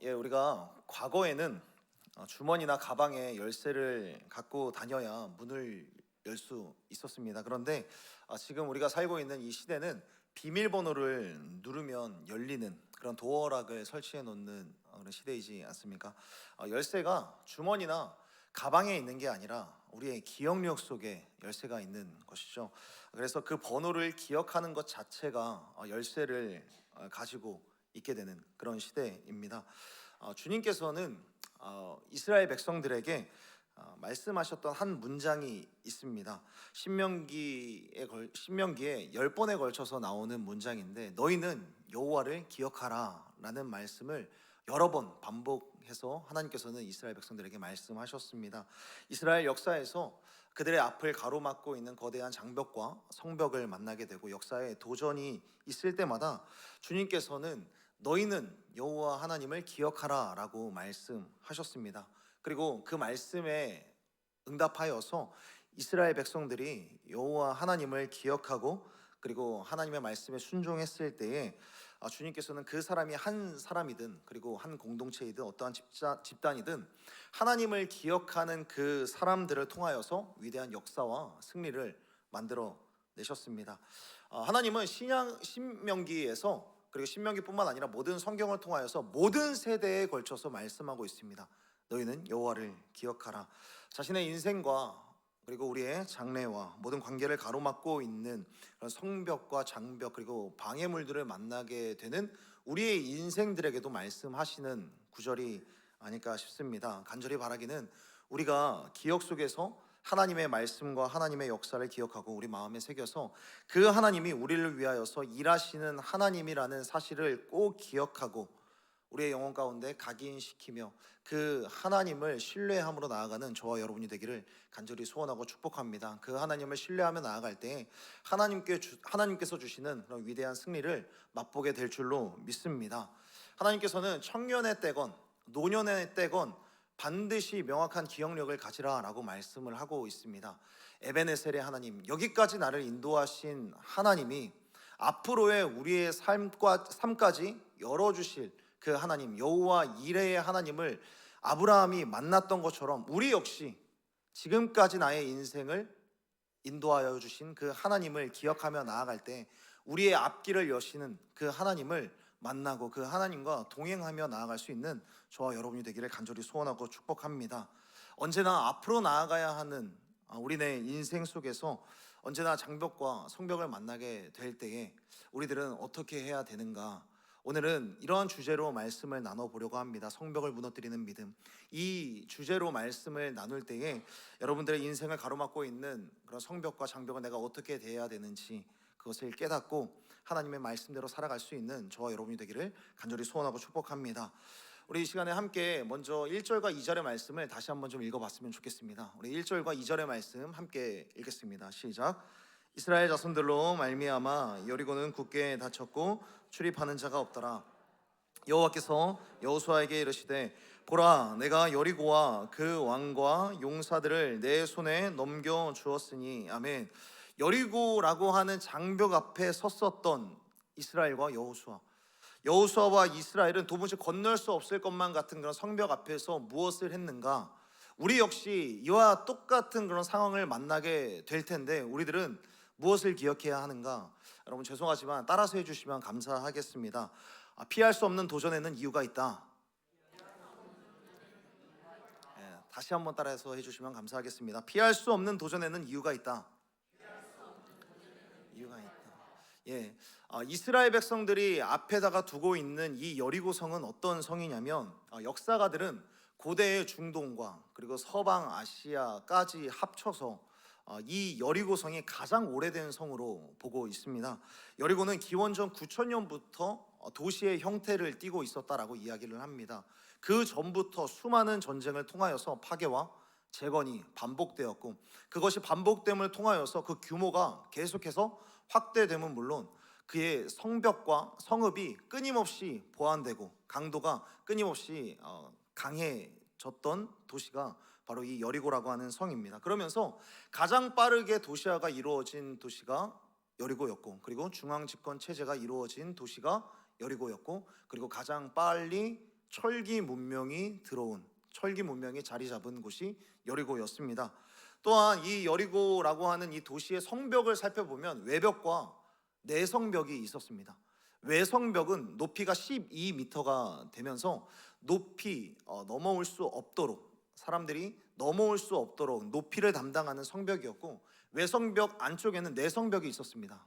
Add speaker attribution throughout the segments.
Speaker 1: 우리가 과거에는 주머니나 가방에 열쇠를 갖고 다녀야 문을 열 수 있었습니다. 그런데 지금 우리가 살고 있는 이 시대는 비밀번호를 누르면 열리는 그런 도어락을 설치해 놓는 그런 시대이지 않습니까? 열쇠가 주머니나 가방에 있는 게 아니라 우리의 기억력 속에 열쇠가 있는 것이죠. 그래서 그 번호를 기억하는 것 자체가 열쇠를 가지고 있게 되는 그런 시대입니다. 주님께서는 이스라엘 백성들에게 말씀하셨던 한 문장이 있습니다. 신명기에 10번에 걸쳐서 나오는 문장인데, 너희는 여호와를 기억하라라는 말씀을 여러 번 반복해서 하나님께서는 이스라엘 백성들에게 말씀하셨습니다. 이스라엘 역사에서 그들의 앞을 가로막고 있는 거대한 장벽과 성벽을 만나게 되고 역사에 도전이 있을 때마다 주님께서는 너희는 여호와 하나님을 기억하라라고 말씀하셨습니다. 그리고 그 말씀에 응답하여서 이스라엘 백성들이 여호와 하나님을 기억하고 그리고 하나님의 말씀에 순종했을 때에 주님께서는 그 사람이 한 사람이든 그리고 한 공동체이든 어떠한 집단이든 하나님을 기억하는 그 사람들을 통하여서 위대한 역사와 승리를 만들어 내셨습니다. 하나님은 신명기에서 그리고 신명기뿐만 아니라 모든 성경을 통하여서 모든 세대에 걸쳐서 말씀하고 있습니다. 너희는 여호와를 기억하라. 자신의 인생과 그리고 우리의 장래와 모든 관계를 가로막고 있는 그런 성벽과 장벽 그리고 방해물들을 만나게 되는 우리의 인생들에게도 말씀하시는 구절이 아닐까 싶습니다. 간절히 바라기는 우리가 기억 속에서 하나님의 말씀과 하나님의 역사를 기억하고 우리 마음에 새겨서 그 하나님이 우리를 위하여서 일하시는 하나님이라는 사실을 꼭 기억하고 우리의 영혼 가운데 각인시키며 그 하나님을 신뢰함으로 나아가는 저와 여러분이 되기를 간절히 소원하고 축복합니다. 그 하나님을 신뢰하며 나아갈 때 하나님께서 주시는 그런 위대한 승리를 맛보게 될 줄로 믿습니다. 하나님께서는 청년의 때건 노년의 때건 반드시 명확한 기억력을 가지라라고 말씀을 하고 있습니다. 에베네셀의 하나님, 여기까지 나를 인도하신 하나님이 앞으로의 우리의 삶까지 열어주실 그 하나님, 여호와 이레의 하나님을 아브라함이 만났던 것처럼 우리 역시 지금까지 나의 인생을 인도하여 주신 그 하나님을 기억하며 나아갈 때 우리의 앞길을 여시는 그 하나님을 만나고 그 하나님과 동행하며 나아갈 수 있는 저와 여러분이 되기를 간절히 소원하고 축복합니다. 언제나 앞으로 나아가야 하는 우리네 인생 속에서 언제나 장벽과 성벽을 만나게 될 때에 우리들은 어떻게 해야 되는가? 오늘은 이러한 주제로 말씀을 나눠보려고 합니다. 성벽을 무너뜨리는 믿음. 이 주제로 말씀을 나눌 때에 여러분들의 인생을 가로막고 있는 그런 성벽과 장벽을 내가 어떻게 대해야 되는지 그것을 깨닫고 하나님의 말씀대로 살아갈 수 있는 저와 여러분이 되기를 간절히 소원하고 축복합니다. 우리 이 시간에 함께 먼저 1절과 2절의 말씀을 다시 한번 좀 읽어봤으면 좋겠습니다. 우리 1절과 2절의 말씀 함께 읽겠습니다. 시작. 이스라엘 자손들로 말미암아 여리고는 굳게 닫혔고 출입하는 자가 없더라. 여호와께서 여호수아에게 이르시되 보라, 내가 여리고와 그 왕과 용사들을 내 손에 넘겨 주었으니. 아멘. 여리고라고 하는 장벽 앞에 섰었던 이스라엘과 여호수아와 이스라엘은 도무지 건널 수 없을 것만 같은 그런 성벽 앞에서 무엇을 했는가? 우리 역시 이와 똑같은 그런 상황을 만나게 될 텐데 우리들은 무엇을 기억해야 하는가? 여러분 죄송하지만 따라서 해주시면 감사하겠습니다. 피할 수 없는 도전에는 이유가 있다. 다시 한번 따라서 해주시면 감사하겠습니다. 피할 수 없는 도전에는 이유가 있다. 이유가 있다. 이스라엘 백성들이 앞에다가 두고 있는 이 여리고성은 어떤 성이냐면 역사가들은 고대의 중동과 그리고 서방 아시아까지 합쳐서 이 여리고성이 가장 오래된 성으로 보고 있습니다. 여리고는 기원전 9,000년부터 도시의 형태를 띠고 있었다라고 이야기를 합니다. 그 전부터 수많은 전쟁을 통하여서 파괴와 재건이 반복되었고 그것이 반복됨을 통하여서 그 규모가 계속해서 확대됨은 물론 그의 성벽과 성읍이 끊임없이 보완되고 강도가 끊임없이 강해졌던 도시가 바로 이 여리고라고 하는 성입니다. 그러면서 가장 빠르게 도시화가 이루어진 도시가 여리고였고 그리고 중앙 집권 체제가 이루어진 도시가 여리고였고 그리고 가장 빨리 철기 문명이 들어온, 철기 문명이 자리 잡은 곳이 여리고였습니다. 또한 이 여리고라고 하는 이 도시의 성벽을 살펴보면 외벽과 내성벽이 있었습니다. 외성벽은 높이가 12m가 되면서 높이 넘어올 수 없도록, 사람들이 넘어올 수 없도록 높이를 담당하는 성벽이었고, 외성벽 안쪽에는 내성벽이 있었습니다.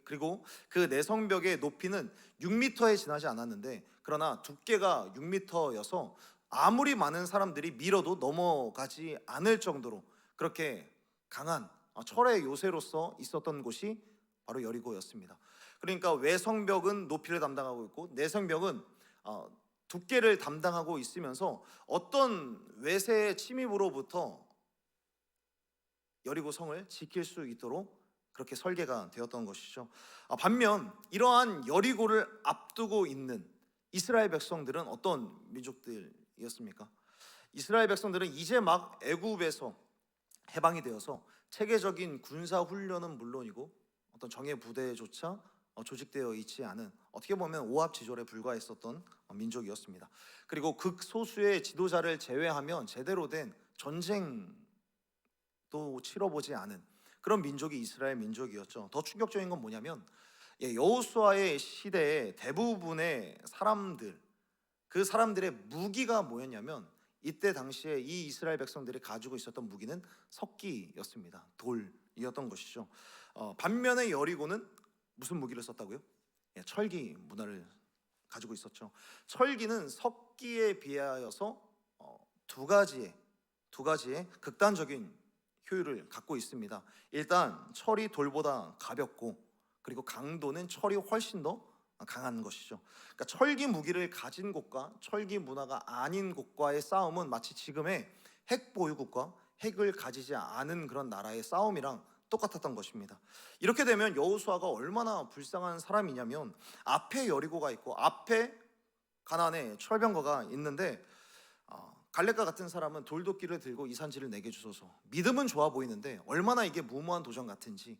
Speaker 1: 그리고 그 내성벽의 높이는 6m에 지나지 않았는데, 그러나 두께가 6m여서 아무리 많은 사람들이 밀어도 넘어가지 않을 정도로 그렇게 강한 철의 요새로서 있었던 곳이 바로 여리고였습니다. 그러니까 외성벽은 높이를 담당하고 있고, 내성벽은 두께를 담당하고 있으면서 어떤 외세의 침입으로부터 여리고 성을 지킬 수 있도록 그렇게 설계가 되었던 것이죠. 반면 이러한 여리고를 앞두고 있는 이스라엘 백성들은 어떤 민족들이었습니까? 이스라엘 백성들은 이제 막 애굽에서 해방이 되어서 체계적인 군사 훈련은 물론이고 어떤 정예 부대조차 조직되어 있지 않은, 어떻게 보면 오합지졸에 불과했었던 민족이었습니다. 그리고 극소수의 지도자를 제외하면 제대로 된 전쟁도 치러보지 않은 그런 민족이 이스라엘 민족이었죠. 더 충격적인 건 뭐냐면 여호수아의 시대에 대부분의 사람들, 그 사람들의 무기가 뭐였냐면, 이때 당시에 이 이스라엘 백성들이 가지고 있었던 무기는 석기였습니다. 돌이었던 것이죠. 반면에 여리고는 무슨 무기를 썼다고요? 철기 문화를 가지고 있었죠. 철기는 석기에 비하여서 두 가지의 극단적인 효율을 갖고 있습니다. 일단 철이 돌보다 가볍고, 그리고 강도는 철이 훨씬 더 강한 것이죠. 그러니까 철기 무기를 가진 곳과 철기 문화가 아닌 곳과의 싸움은 마치 지금의 핵 보유국과 핵을 가지지 않은 그런 나라의 싸움이랑 똑같았던 것입니다. 이렇게 되면 여호수아가 얼마나 불쌍한 사람이냐면, 앞에 여리고가 있고 앞에 가나안의 철병거가 있는데, 갈렙과 같은 사람은 돌도끼를 들고 이 산지를 내게 주소서. 믿음은 좋아 보이는데 얼마나 이게 무모한 도전 같은지,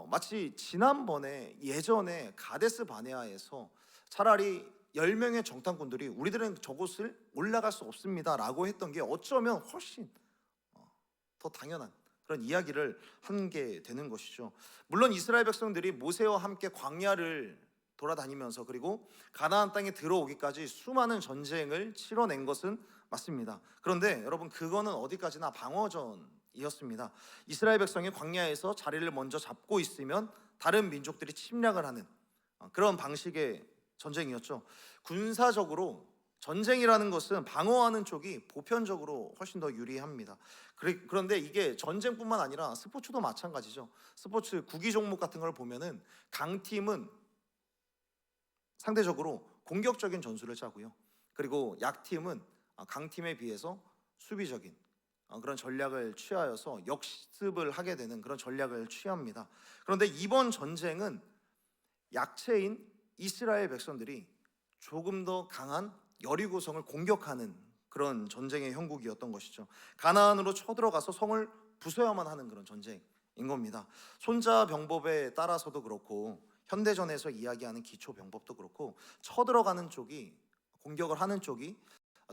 Speaker 1: 마치 지난번에 예전에 가데스 바네아에서 차라리 10명의 정탐꾼들이 우리들은 저곳을 올라갈 수 없습니다 라고 했던 게 어쩌면 훨씬 더 당연한 그런 이야기를 한 게 되는 것이죠. 물론 이스라엘 백성들이 모세와 함께 광야를 돌아다니면서 그리고 가나안 땅에 들어오기까지 수많은 전쟁을 치러낸 것은 맞습니다. 그런데 여러분, 그거는 어디까지나 방어전이었습니다. 이스라엘 백성이 광야에서 자리를 먼저 잡고 있으면 다른 민족들이 침략을 하는 그런 방식의 전쟁이었죠. 군사적으로 전쟁이라는 것은 방어하는 쪽이 보편적으로 훨씬 더 유리합니다. 그런데 이게 전쟁뿐만 아니라 스포츠도 마찬가지죠. 스포츠 구기 종목 같은 걸 보면은 강팀은 상대적으로 공격적인 전술을 짜고요. 그리고 약팀은 강팀에 비해서 수비적인 그런 전략을 취하여서 역습을 하게 되는 그런 전략을 취합니다. 그런데 이번 전쟁은 약체인 이스라엘 백성들이 조금 더 강한 여리고성을 공격하는 그런 전쟁의 형국이었던 것이죠. 가나안으로 쳐들어가서 성을 부숴야만 하는 그런 전쟁인 겁니다. 손자병법에 따라서도 그렇고, 현대전에서 이야기하는 기초병법도 그렇고, 쳐들어가는 쪽이, 공격을 하는 쪽이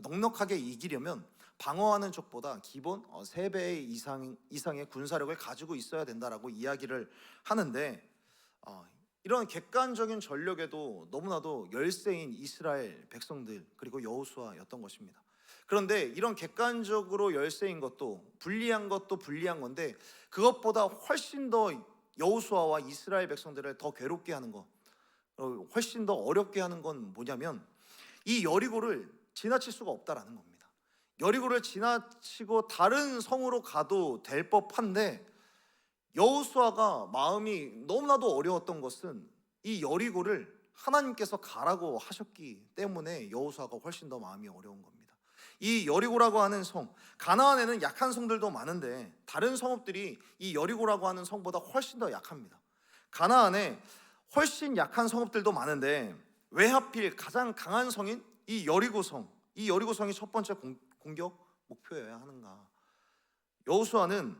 Speaker 1: 넉넉하게 이기려면 방어하는 쪽보다 기본 3배 이상의 군사력을 가지고 있어야 된다라고 이야기를 하는데, 이런 객관적인 전력에도 너무나도 열세인 이스라엘 백성들 그리고 여호수아였던 것입니다. 그런데 이런 객관적으로 열세인 것도 불리한 건데, 그것보다 훨씬 더 여호수아와 이스라엘 백성들을 더 괴롭게 하는 것, 훨씬 더 어렵게 하는 건 뭐냐면, 이 여리고를 지나칠 수가 없다라는 겁니다. 여리고를 지나치고 다른 성으로 가도 될 법한데, 여호수아가 마음이 너무나도 어려웠던 것은 이 여리고를 하나님께서 가라고 하셨기 때문에 여호수아가 훨씬 더 마음이 어려운 겁니다. 이 여리고라고 하는 성, 가나안에는 약한 성들도 많은데 다른 성읍들이 이 여리고라고 하는 성보다 훨씬 더 약합니다. 가나안에 훨씬 약한 성읍들도 많은데 왜 하필 가장 강한 성인 이 여리고성, 이 여리고성이 첫 번째 공격 목표여야 하는가? 여호수아는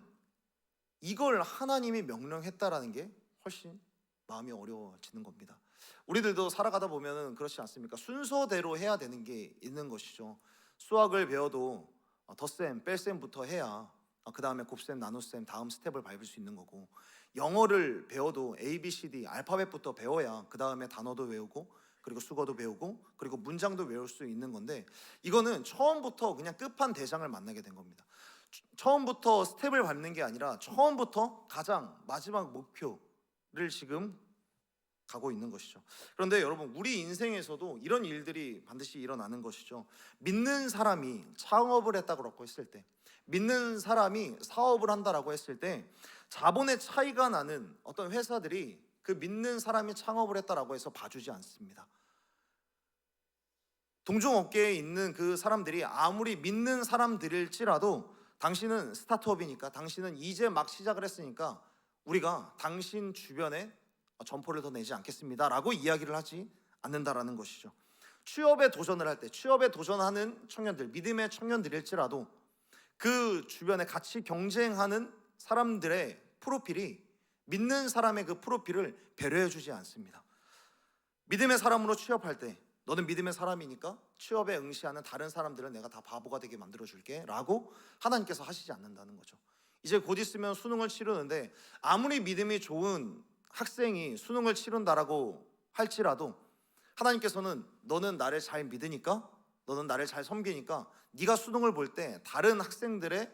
Speaker 1: 이걸 하나님이 명령했다라는 게 훨씬 마음이 어려워지는 겁니다. 우리들도 살아가다 보면은 그렇지 않습니까? 순서대로 해야 되는 게 있는 것이죠. 수학을 배워도 덧셈, 뺄셈부터 해야 그 다음에 곱셈, 나눗셈 다음 스텝을 밟을 수 있는 거고, 영어를 배워도 A, B, C, D 알파벳부터 배워야 그 다음에 단어도 외우고 그리고 수거도 배우고 그리고 문장도 외울 수 있는 건데, 이거는 처음부터 그냥 끝판대장을 만나게 된 겁니다. 처음부터 스텝을 밟는 게 아니라 처음부터 가장 마지막 목표를 지금 가고 있는 것이죠. 그런데 여러분, 우리 인생에서도 이런 일들이 반드시 일어나는 것이죠. 믿는 사람이 창업을 했다고 했을 때, 믿는 사람이 사업을 한다라고 했을 때, 자본의 차이가 나는 어떤 회사들이 그 믿는 사람이 창업을 했다라고 해서 봐주지 않습니다. 동종업계에 있는 그 사람들이 아무리 믿는 사람들일지라도, 당신은 스타트업이니까, 당신은 이제 막 시작을 했으니까 우리가 당신 주변에 점포를 더 내지 않겠습니다 라고 이야기를 하지 않는다라는 것이죠. 취업에 도전을 할 때, 취업에 도전하는 청년들, 믿음의 청년들일지라도 그 주변에 같이 경쟁하는 사람들의 프로필이 믿는 사람의 그 프로필을 배려해 주지 않습니다. 믿음의 사람으로 취업할 때, 너는 믿음의 사람이니까 취업에 응시하는 다른 사람들을 내가 다 바보가 되게 만들어 줄게 라고 하나님께서 하시지 않는다는 거죠. 이제 곧 있으면 수능을 치르는데, 아무리 믿음이 좋은 학생이 수능을 치른다라고 할지라도 하나님께서는 너는 나를 잘 믿으니까, 너는 나를 잘 섬기니까 네가 수능을 볼 때 다른 학생들의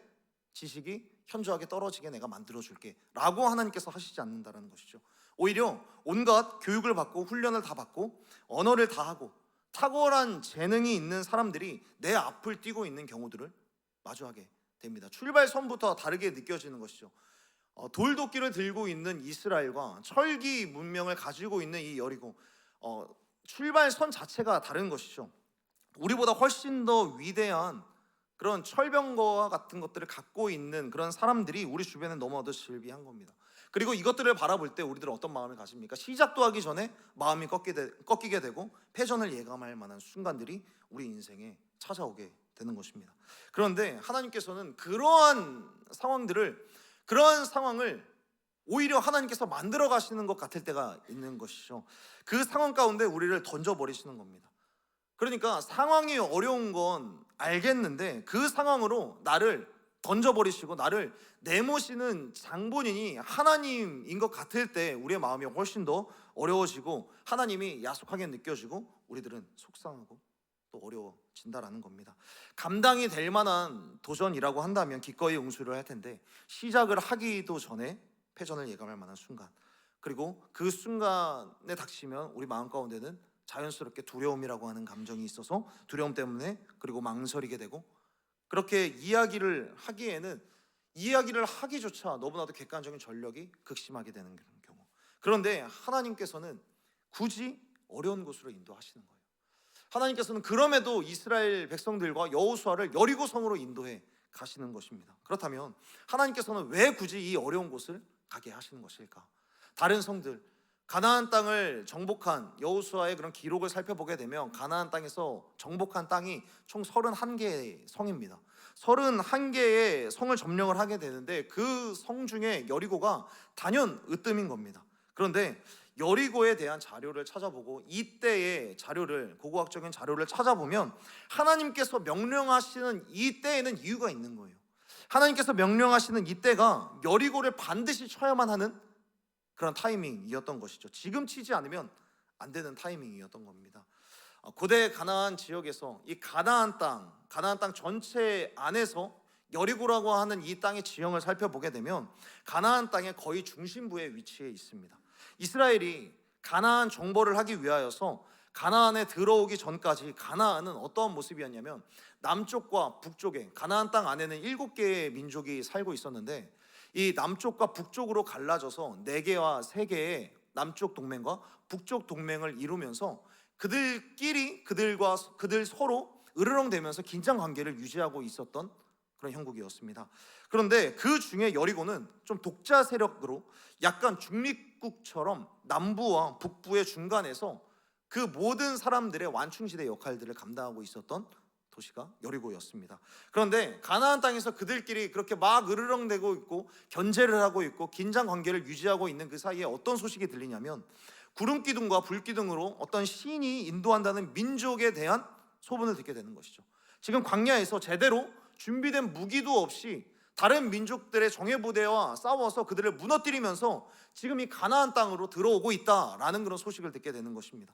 Speaker 1: 지식이 현저하게 떨어지게 내가 만들어줄게 라고 하나님께서 하시지 않는다는 것이죠. 오히려 온갖 교육을 받고 훈련을 다 받고 언어를 다 하고 탁월한 재능이 있는 사람들이 내 앞을 뛰고 있는 경우들을 마주하게 됩니다. 출발선부터 다르게 느껴지는 것이죠. 돌도끼를 들고 있는 이스라엘과 철기 문명을 가지고 있는 이 여리고, 출발선 자체가 다른 것이죠. 우리보다 훨씬 더 위대한 그런 철병거와 같은 것들을 갖고 있는 그런 사람들이 우리 주변에 너무나도 즐비한 겁니다. 그리고 이것들을 바라볼 때 우리들은 어떤 마음을 가집니까? 시작도 하기 전에 마음이 꺾이게 되고 패전을 예감할 만한 순간들이 우리 인생에 찾아오게 되는 것입니다. 그런데 하나님께서는 그러한 상황을 오히려 하나님께서 만들어 가시는 것 같을 때가 있는 것이죠. 그 상황 가운데 우리를 던져버리시는 겁니다. 그러니까 상황이 어려운 건 알겠는데 그 상황으로 나를 던져버리시고 나를 내모시는 장본인이 하나님인 것 같을 때 우리의 마음이 훨씬 더 어려워지고 하나님이 야속하게 느껴지고 우리들은 속상하고 또 어려워진다라는 겁니다. 감당이 될 만한 도전이라고 한다면 기꺼이 응수를 할 텐데, 시작을 하기도 전에 패전을 예감할 만한 순간, 그리고 그 순간에 닥치면 우리 마음 가운데는 자연스럽게 두려움이라고 하는 감정이 있어서 두려움 때문에 그리고 망설이게 되고, 그렇게 이야기를 하기조차 너무나도 객관적인 전력이 극심하게 되는 경우. 그런데 하나님께서는 굳이 어려운 곳으로 인도하시는 거예요. 하나님께서는 그럼에도 이스라엘 백성들과 여호수아를 여리고성으로 인도해 가시는 것입니다. 그렇다면 하나님께서는 왜 굳이 이 어려운 곳을 가게 하시는 것일까? 다른 성들, 가나안 땅을 정복한 여호수아의 그런 기록을 살펴보게 되면 가나안 땅에서 정복한 땅이 총 31개의 성입니다. 31개의 성을 점령을 하게 되는데 그 성 중에 여리고가 단연 으뜸인 겁니다. 그런데 여리고에 대한 자료를 찾아보고 이때의 자료를, 고고학적인 자료를 찾아보면 하나님께서 명령하시는 이때에는 이유가 있는 거예요. 하나님께서 명령하시는 이때가 여리고를 반드시 쳐야만 하는 그런 타이밍이었던 것이죠. 지금 치지 않으면 안 되는 타이밍이었던 겁니다. 고대 가나안 지역에서 이 가나안 땅 전체 안에서 여리고라고 하는 이 땅의 지형을 살펴보게 되면 가나안 땅의 거의 중심부에 위치해 있습니다. 이스라엘이 가나안 정벌을 하기 위하여서 가나안에 들어오기 전까지 가나안은 어떠한 모습이었냐면, 남쪽과 북쪽에, 가나안 땅 안에는 7개의 민족이 살고 있었는데 이 남쪽과 북쪽으로 갈라져서 4개와 3개의 남쪽 동맹과 북쪽 동맹을 이루면서 그들 서로 으르렁대면서 긴장 관계를 유지하고 있었던 그런 형국이었습니다. 그런데 그 중에 여리고는 좀 독자 세력으로 약간 중립국처럼 남부와 북부의 중간에서 그 모든 사람들의 완충지대 역할들을 감당하고 있었던 도시가 여리고였습니다. 그런데 가나안 땅에서 그들끼리 그렇게 막 으르렁대고 있고 견제를 하고 있고 긴장 관계를 유지하고 있는 그 사이에 어떤 소식이 들리냐면, 구름 기둥과 불 기둥으로 어떤 신이 인도한다는 민족에 대한 소문을 듣게 되는 것이죠. 지금 광야에서 제대로 준비된 무기도 없이 다른 민족들의 정예부대와 싸워서 그들을 무너뜨리면서 지금 이 가나안 땅으로 들어오고 있다라는 그런 소식을 듣게 되는 것입니다.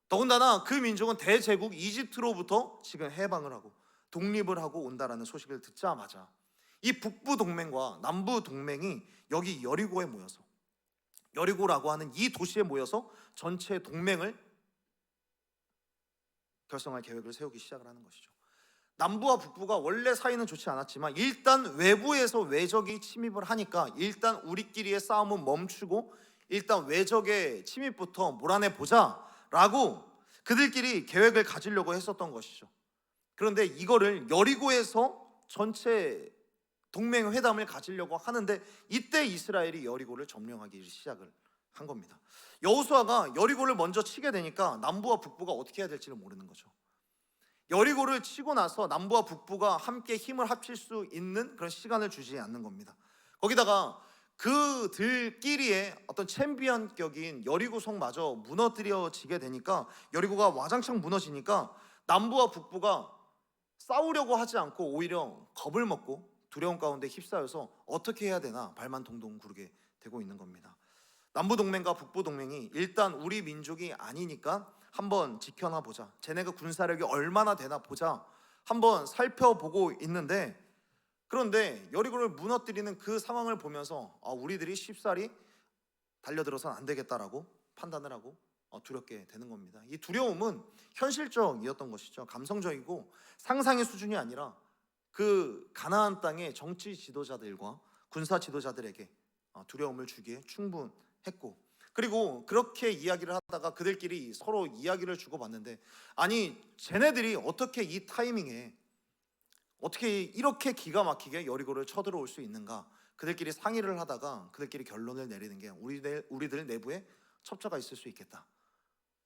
Speaker 1: 더군다나 그 민족은 대제국 이집트로부터 지금 해방을 하고 독립을 하고 온다라는 소식을 듣자마자 이 북부 동맹과 남부 동맹이 여기 여리고에 모여서, 여리고라고 하는 이 도시에 모여서 전체 동맹을 결성할 계획을 세우기 시작을 하는 것이죠. 남부와 북부가 원래 사이는 좋지 않았지만 일단 외부에서 외적이 침입을 하니까 일단 우리끼리의 싸움은 멈추고 일단 외적의 침입부터 몰아내 보자라고 그들끼리 계획을 가지려고 했었던 것이죠. 그런데 이거를 여리고에서 전체 동맹 회담을 가지려고 하는데 이때 이스라엘이 여리고를 점령하기 시작을 한 겁니다. 여호수아가 여리고를 먼저 치게 되니까 남부와 북부가 어떻게 해야 될지를 모르는 거죠. 여리고를 치고 나서 남부와 북부가 함께 힘을 합칠 수 있는 그런 시간을 주지 않는 겁니다. 거기다가 그들끼리의 어떤 챔피언격인 여리고성마저 무너뜨려지게 되니까, 여리고가 와장창 무너지니까 남부와 북부가 싸우려고 하지 않고 오히려 겁을 먹고 두려움 가운데 휩싸여서 어떻게 해야 되나 발만 동동 구르게 되고 있는 겁니다. 남부 동맹과 북부 동맹이 일단 우리 민족이 아니니까 한번 지켜나 보자, 쟤네가 군사력이 얼마나 되나 보자 한번 살펴보고 있는데, 그런데 여리고를 무너뜨리는 그 상황을 보면서 우리들이 쉽사리 달려들어서는 안 되겠다라고 판단을 하고 두렵게 되는 겁니다. 이 두려움은 현실적이었던 것이죠. 감성적이고 상상의 수준이 아니라 그 가나안 땅의 정치 지도자들과 군사 지도자들에게 두려움을 주기에 충분했고, 그리고 그렇게 이야기를 하다가 그들끼리 서로 이야기를 주고받는데, 아니 쟤네들이 어떻게 이 타이밍에 어떻게 이렇게 기가 막히게 여리고를 쳐들어올 수 있는가, 그들끼리 상의를 하다가 그들끼리 결론을 내리는 게 우리들 내부에 첩자가 있을 수 있겠다.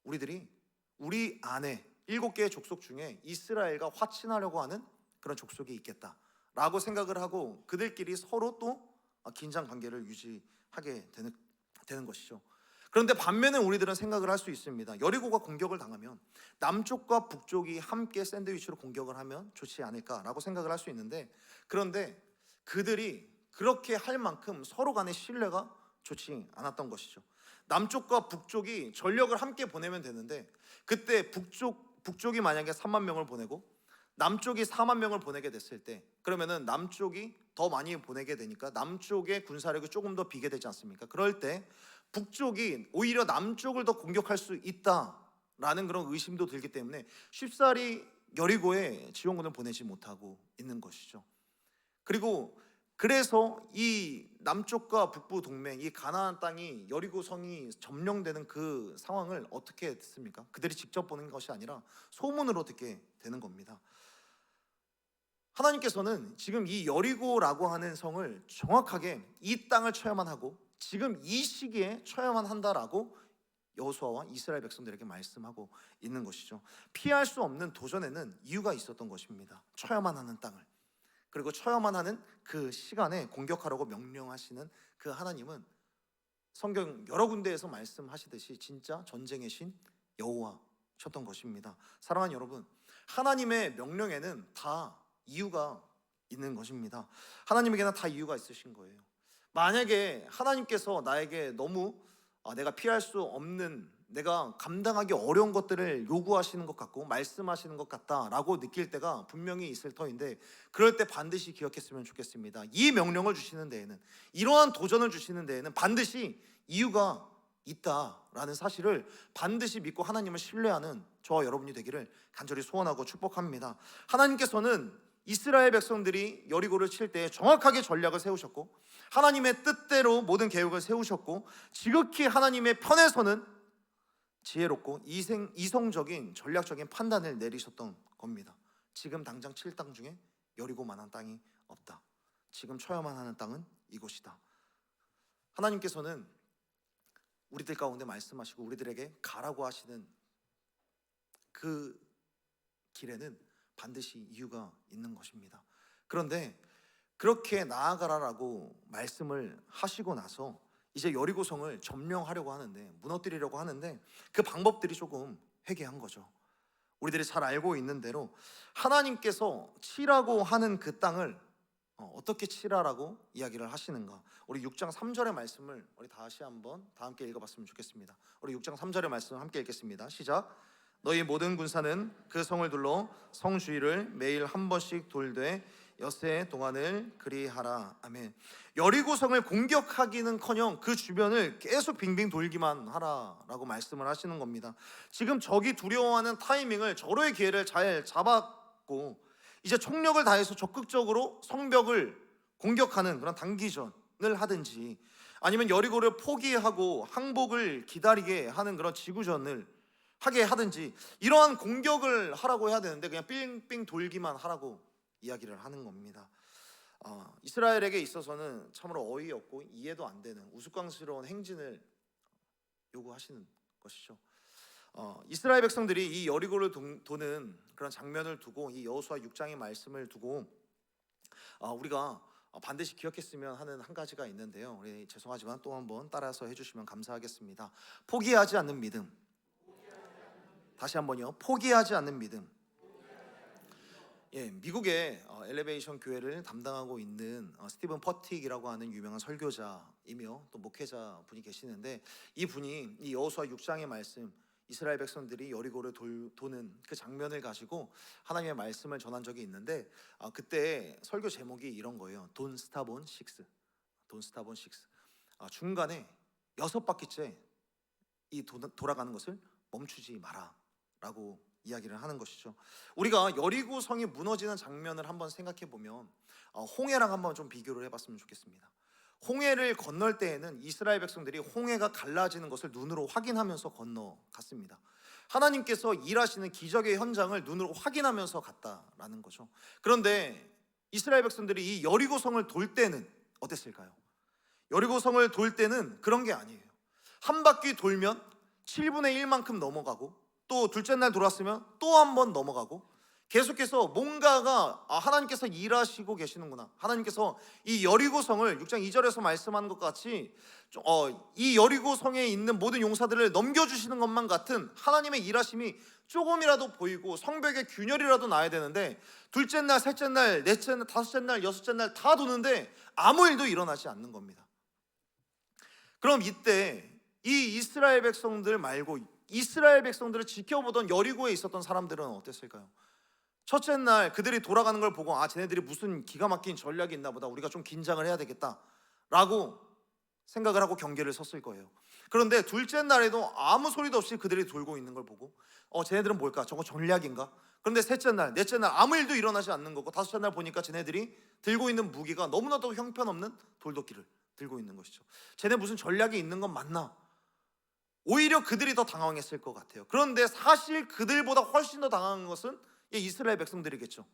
Speaker 1: 우리 안에 7개의 족속 중에 이스라엘과 화친하려고 하는 그런 족속이 있겠다라고 생각을 하고 그들끼리 서로 또 긴장 관계를 유지하게 되는 것이죠. 그런데 반면에 우리들은 생각을 할 수 있습니다. 여리고가 공격을 당하면 남쪽과 북쪽이 함께 샌드위치로 공격을 하면 좋지 않을까라고 생각을 할 수 있는데, 그런데 그들이 그렇게 할 만큼 서로 간의 신뢰가 좋지 않았던 것이죠. 남쪽과 북쪽이 전력을 함께 보내면 되는데, 그때 북쪽이 만약에 3만 명을 보내고 남쪽이 4만 명을 보내게 됐을 때, 그러면은 남쪽이 더 많이 보내게 되니까 남쪽의 군사력이 조금 더 비게 되지 않습니까? 그럴 때 북쪽이 오히려 남쪽을 더 공격할 수 있다라는 그런 의심도 들기 때문에 쉽사리 여리고에 지원군을 보내지 못하고 있는 것이죠. 그리고 그래서 이 남쪽과 북부 동맹, 이 가나안 땅이 여리고성이 점령되는 그 상황을 어떻게 듣습니까? 그들이 직접 보는 것이 아니라 소문으로 듣게 되는 겁니다. 하나님께서는 지금 이 여리고라고 하는 성을 정확하게 이 땅을 쳐야만 하고 지금 이 시기에 쳐야만 한다라고 여호수아와 이스라엘 백성들에게 말씀하고 있는 것이죠. 피할 수 없는 도전에는 이유가 있었던 것입니다. 쳐야만 하는 땅을, 그리고 쳐야만 하는 그 시간에 공격하라고 명령하시는 그 하나님은 성경 여러 군데에서 말씀하시듯이 진짜 전쟁의 신 여호와셨던 것입니다. 사랑하는 여러분, 하나님의 명령에는 다 이유가 있는 것입니다. 하나님에게는 다 이유가 있으신 거예요. 만약에 하나님께서 나에게 너무 내가 피할 수 없는, 내가 감당하기 어려운 것들을 요구하시는 것 같고 말씀하시는 것 같다라고 느낄 때가 분명히 있을 터인데, 그럴 때 반드시 기억했으면 좋겠습니다. 이 명령을 주시는 데에는, 이러한 도전을 주시는 데에는 반드시 이유가 있다라는 사실을 반드시 믿고 하나님을 신뢰하는 저와 여러분이 되기를 간절히 소원하고 축복합니다. 하나님께서는 이스라엘 백성들이 여리고를 칠 때 정확하게 전략을 세우셨고 하나님의 뜻대로 모든 계획을 세우셨고 지극히 하나님의 편에서는 지혜롭고 이성적인 전략적인 판단을 내리셨던 겁니다. 지금 당장 칠 땅 중에 여리고만한 땅이 없다. 지금 쳐야만 하는 땅은 이곳이다. 하나님께서는 우리들 가운데 말씀하시고 우리들에게 가라고 하시는 그 길에는 반드시 이유가 있는 것입니다. 그런데 그렇게 나아가라라고 말씀을 하시고 나서 이제 여리고성을 점령하려고 하는데, 무너뜨리려고 하는데 그 방법들이 조금 회개한 거죠. 우리들이 잘 알고 있는 대로 하나님께서 치라고 하는 그 땅을 어떻게 치라라고 이야기를 하시는가? 우리 6장 3절의 말씀을 우리 다시 한번 다 함께 읽어봤으면 좋겠습니다. 우리 6장 3절의 말씀 함께 읽겠습니다. 시작. 너희 모든 군사는 그 성을 둘러 성 주위를 매일 한 번씩 돌되 엿새 동안을 그리하라. 아멘. 여리고성을 공격하기는커녕 그 주변을 계속 빙빙 돌기만 하라라고 말씀을 하시는 겁니다. 지금 적이 두려워하는 타이밍을, 절호의 기회를 잘 잡았고 이제 총력을 다해서 적극적으로 성벽을 공격하는 그런 단기전을 하든지, 아니면 여리고를 포기하고 항복을 기다리게 하는 그런 지구전을 하게 하든지, 이러한 공격을 하라고 해야 되는데 그냥 빙빙 돌기만 하라고 이야기를 하는 겁니다. 이스라엘에게 있어서는 참으로 어이없고 이해도 안 되는 우스꽝스러운 행진을 요구하시는 것이죠. 이스라엘 백성들이 이 여리고를 도는 그런 장면을 두고, 이 여호수아 6장의 말씀을 두고 우리가 반드시 기억했으면 하는 한 가지가 있는데요. 우리 죄송하지만 또 한번 따라서 해주시면 감사하겠습니다. 포기하지 않는 믿음. 다시 한번요. 포기하지 않는 믿음. 미국의 엘리베이션 교회를 담당하고 있는 스티븐 퍼틱이라고 하는 유명한 설교자이며 또 목회자 분이 계시는데, 이 분이 이 여호수아 6장의 말씀, 이스라엘 백성들이 여리고를 도는 그 장면을 가지고 하나님의 말씀을 전한 적이 있는데, 그때 설교 제목이 이런 거예요. Don't stop on six. Don't stop on six. 중간에 6바퀴째 이 돌아가는 것을 멈추지 마라 라고 이야기를 하는 것이죠. 우리가 여리고성이 무너지는 장면을 한번 생각해 보면 홍해랑 한번 좀 비교를 해봤으면 좋겠습니다. 홍해를 건널 때에는 이스라엘 백성들이 홍해가 갈라지는 것을 눈으로 확인하면서 건너갔습니다. 하나님께서 일하시는 기적의 현장을 눈으로 확인하면서 갔다라는 거죠. 그런데 이스라엘 백성들이 이 여리고성을 돌 때는 어땠을까요? 여리고성을 돌 때는 그런 게 아니에요. 한 바퀴 돌면 7분의 1만큼 넘어가고, 또 둘째 날 돌았으면 또 한 번 넘어가고, 계속해서 뭔가가 하나님께서 일하시고 계시는구나, 하나님께서 이 여리고성을 6장 2절에서 말씀하는 것 같이 이 여리고성에 있는 모든 용사들을 넘겨주시는 것만 같은 하나님의 일하심이 조금이라도 보이고 성벽의 균열이라도 나야 되는데, 둘째 날, 셋째 날, 넷째 날, 다섯째 날, 여섯째 날 다 도는데 아무 일도 일어나지 않는 겁니다. 그럼 이때 이 이스라엘 백성들 말고 이스라엘 백성들을 지켜보던 여리고에 있었던 사람들은 어땠을까요? 첫째 날 그들이 돌아가는 걸 보고 쟤네들이 무슨 기가 막힌 전략이 있나 보다, 우리가 좀 긴장을 해야 되겠다 라고 생각을 하고 경계를 섰을 거예요. 그런데 둘째 날에도 아무 소리도 없이 그들이 돌고 있는 걸 보고 쟤네들은 뭘까? 저거 전략인가? 그런데 셋째 날, 넷째 날 아무 일도 일어나지 않는 거고, 다섯째 날 보니까 쟤네들이 들고 있는 무기가 너무나도 형편없는 돌도끼를 들고 있는 것이죠. 쟤네 무슨 전략이 있는 건 맞나? 오히려 그들이 더 당황했을 것 같아요. 그런데 사실 그들보다 훨씬 더 당황한 것은 이스라엘 백성들이겠죠.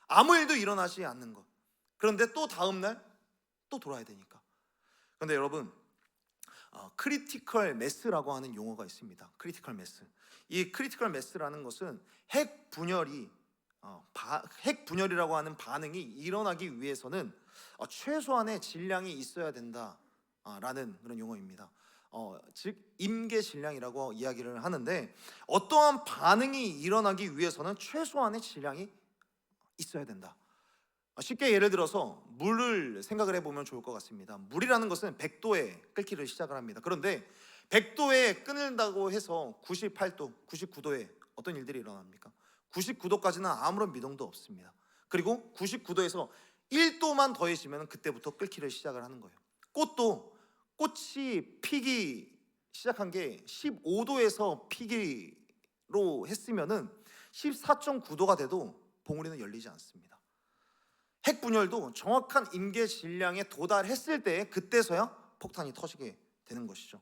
Speaker 1: 아무 일도 일어나지 않는 것. 그런데 또 다음날 또 돌아야 되니까. 그런데 여러분, 크리티컬 매스라고 하는 용어가 있습니다. 크리티컬 매스. 이 크리티컬 매스라는 것은 핵 분열이라고 하는 반응이 일어나기 위해서는 최소한의 질량이 있어야 된다라는 그런 용어입니다. 즉 임계질량이라고 이야기를 하는데, 어떠한 반응이 일어나기 위해서는 최소한의 질량이 있어야 된다. 쉽게 예를 들어서 물을 생각을 해보면 좋을 것 같습니다. 물이라는 것은 100도에 끓기를 시작을 합니다. 그런데 100도에 끓는다고 해서 98도, 99도에 어떤 일들이 일어납니까? 99도까지는 아무런 미동도 없습니다. 그리고 99도에서 1도만 더해지면 그때부터 끓기를 시작을 하는 거예요. 꽃이 피기 시작한 게 15도에서 피기로 했으면은 14.9도가 돼도 봉우리는 열리지 않습니다. 핵 분열도 정확한 임계 질량에 도달했을 때 그때서야 폭탄이 터지게 되는 것이죠.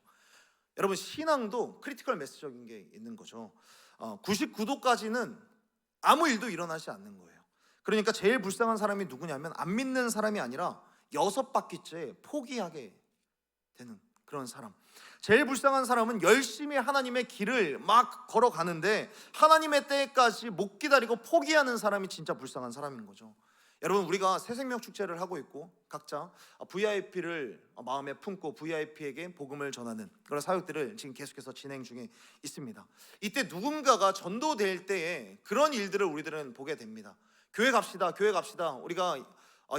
Speaker 1: 여러분, 신앙도 크리티컬 매스적인 게 있는 거죠. 99도까지는 아무 일도 일어나지 않는 거예요. 그러니까 제일 불쌍한 사람이 누구냐면, 안 믿는 사람이 아니라 6바퀴째 포기하게 되는 그런 사람. 제일 불쌍한 사람은 열심히 하나님의 길을 막 걸어가는데 하나님의 때까지 못 기다리고 포기하는 사람이 진짜 불쌍한 사람인 거죠. 여러분, 우리가 새생명 축제를 하고 있고 각자 VIP를 마음에 품고 VIP에게 복음을 전하는 그런 사역들을 지금 계속해서 진행 중에 있습니다. 이때 누군가가 전도될 때에 그런 일들을 우리들은 보게 됩니다. 교회 갑시다, 교회 갑시다. 우리가